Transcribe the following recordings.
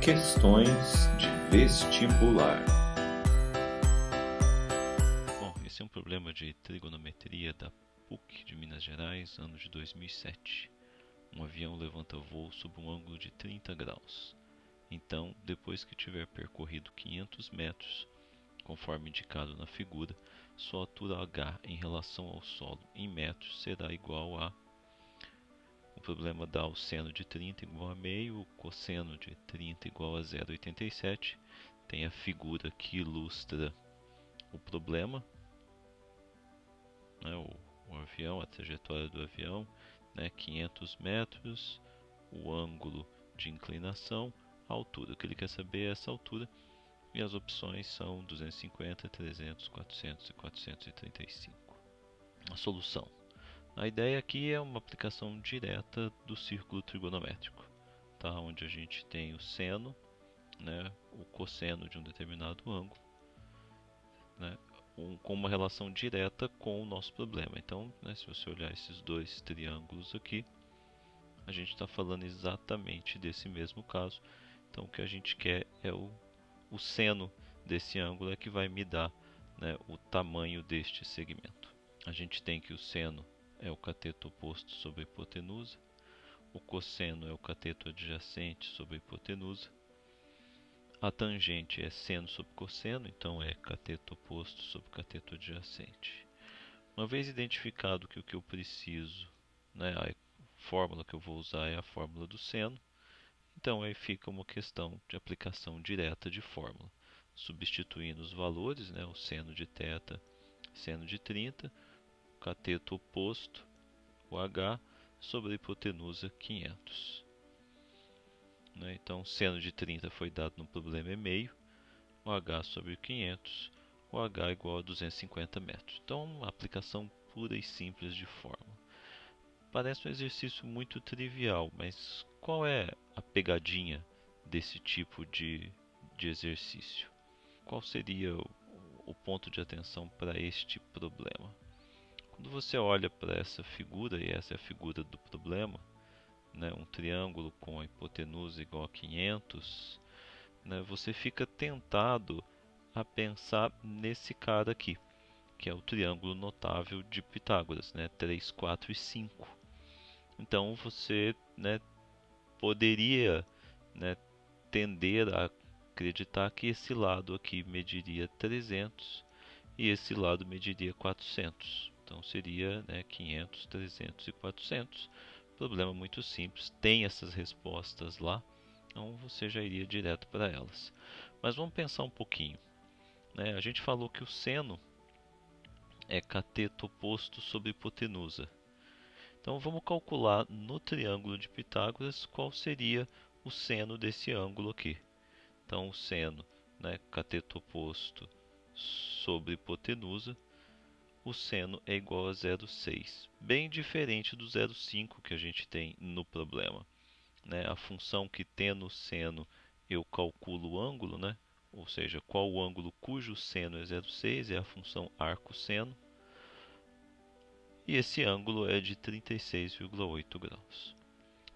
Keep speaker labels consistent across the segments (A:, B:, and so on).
A: Questões de vestibular.
B: Bom, esse é um problema de trigonometria da PUC de Minas Gerais, ano de 2007. Um avião levanta voo sob um ângulo de 30 graus. Então, depois que tiver percorrido 500 metros, conforme indicado na figura, sua altura h em relação ao solo em metros será igual a... O problema dá o seno de 30 igual a meio, o cosseno de 30 igual a 0,87. Tem a figura que ilustra o problema, né, o avião, a trajetória do avião, né, 500 metros, o ângulo de inclinação, a altura. O que ele quer saber é essa altura, e as opções são 250, 300, 400 e 435. A solução. A ideia aqui é uma aplicação direta do círculo trigonométrico, tá? Onde a gente tem o seno, né, o cosseno de um determinado ângulo, né, com uma relação direta com o nosso problema. Então, né, se você olhar esses dois triângulos aqui, a gente está falando exatamente desse mesmo caso. Então, o que a gente quer é o seno desse ângulo é que vai me dar, né, o tamanho deste segmento. A gente tem que o seno é o cateto oposto sobre a hipotenusa, o cosseno é o cateto adjacente sobre a hipotenusa, a tangente é seno sobre cosseno, então é cateto oposto sobre cateto adjacente. Uma vez identificado que o que eu preciso, né, a fórmula que eu vou usar é a fórmula do seno, então aí fica uma questão de aplicação direta de fórmula, substituindo os valores, né, o seno de θ, seno de 30, cateto oposto, o h, sobre a hipotenusa 500. Né? Então, seno de 30 foi dado no problema é meio, o h sobre 500, o h igual a 250 metros. Então, uma aplicação pura e simples de fórmula. Parece um exercício muito trivial, mas qual é a pegadinha desse tipo de exercício? Qual seria o ponto de atenção para este problema? Quando você olha para essa figura, e essa é a figura do problema, né, um triângulo com a hipotenusa igual a 500, né, você fica tentado a pensar nesse cara aqui, que é o triângulo notável de Pitágoras, né, 3, 4 e 5. Então você, né, poderia, né, tender a acreditar que esse lado aqui mediria 300 e esse lado mediria 400. Então seria, né, 500, 300 e 400. Problema muito simples, tem essas respostas lá, então você já iria direto para elas. Mas vamos pensar um pouquinho. Né? A gente falou que o seno é cateto oposto sobre hipotenusa. Então vamos calcular no triângulo de Pitágoras qual seria o seno desse ângulo aqui. Então o seno, né, cateto oposto sobre hipotenusa, o seno é igual a 0,6, bem diferente do 0,5 que a gente tem no problema. Né? A função que tem no seno eu calculo o ângulo, né? Ou seja, qual o ângulo cujo seno é 0,6 é a função arcosseno, e esse ângulo é de 36,8 graus.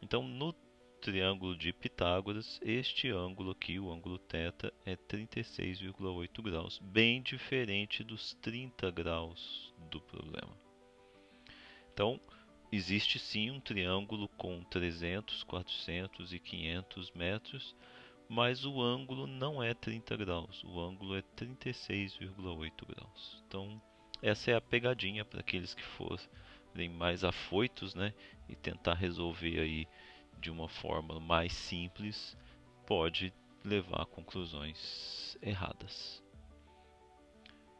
B: Então, no triângulo de Pitágoras, este ângulo aqui, o ângulo θ, é 36,8 graus, bem diferente dos 30 graus do problema. Então, existe sim um triângulo com 300, 400 e 500 metros, mas o ângulo não é 30 graus, o ângulo é 36,8 graus. Então, essa é a pegadinha para aqueles que forem mais afoitos, né, e tentar resolver aí de uma forma mais simples, pode levar a conclusões erradas.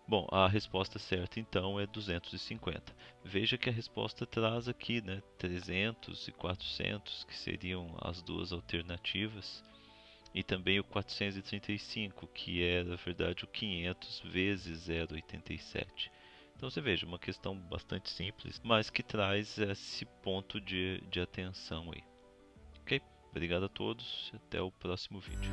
B: Bom, a resposta certa então é 250. Veja que a resposta traz aqui, né, 300 e 400, que seriam as duas alternativas, e também o 435, que é na verdade o 500 vezes 0,87. Então você veja, uma questão bastante simples, mas que traz esse ponto de atenção aí. Ok? Obrigado a todos e até o próximo vídeo.